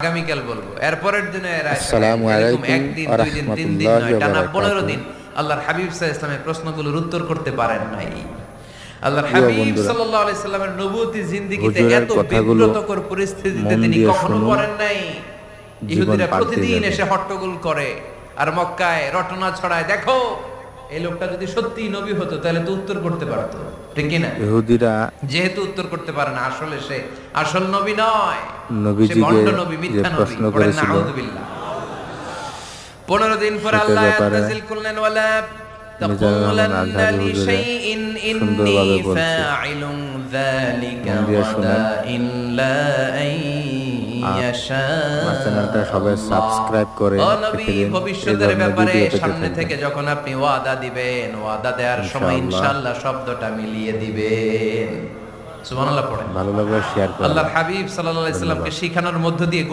আগামীকাল বলবো, এরপরের দিনে আসসালামু এরকম আলাইকুম একদিন ওয়া দুই দিন তিন দিন রাহমাতুল্লাহি নয়, ওয়া টানা 15 বারাকাতুহু। দিন আল্লাহর হাবিব সাল্লাল্লাহু আলাইহি ইসলামের প্রশ্নগুলোর উত্তর করতে পারেন নাই। আল্লাহর প্রিয় হাবিব বন্ধুরা, সাল্লাল্লাহু আলাইহি সাল্লামের নবুয়তি জিন্দেগিতে হুজুরের এত কথাগুলো বিব্রতকর পরিস্থিতিতে মন তিনি দিয়ে কখনো শুনুন, পড়েন নাই। জীবন ইহুদিরা পাল্টে প্রতিদিন যাবে। এসে হট্টগোল করে আর মক্কায় রটনা ছড়ায়, দেখো এই লোকটা যদি সত্যি নবী হতো তাহলে তো উত্তর করতে পারতো, ঠিক কি না? ইহুদিরা যেহেতু উত্তর করতে পারে না, আসলে সে আসল নবী নয়, সে নবীজিকে ভণ্ড নবী, যে মিথ্যা নবী। প্রশ্ন পড়েন না করেছিল আউযুবিল্লাহ। 15 দিন পর সেটার আল্লাহ আয়াত ব্যাপারে নাযিল করলেন, ওয়ালা মিজানুর রহমান তাকুলান্না আজহারী হুজুরে লিশাইইন ইন্নী সুন্দরভাবে বলছে। ফাইলুন যালিকা মন দিয়ে শুনেন। গাদা ইল্লা আন আর ইয়াশা আমার চ্যানেলটা সবাই সাবস্ক্রাইব করে ও নবী, রেখে দিন। এই ভবিষ্যতের ধরনের ব্যাপারে ভিডিও পেতে সামনে থাকবেন থেকে যখন আপনি ওয়াদা দিবেন, ওয়াদা দেওয়ার সময় ইনশাআল্লাহ। ইনশাআল্লাহ শব্দটা মিলিয়ে দিবেন। সুবহানাল্লাহ পড়েন। ভালো লাগলে শেয়ার করবেন। আল্লাহর হাবিব সাল্লাল্লাহু আলাইহি সাল্লামকে ধন্যবাদ। শিখানোর মধ্য দিয়ে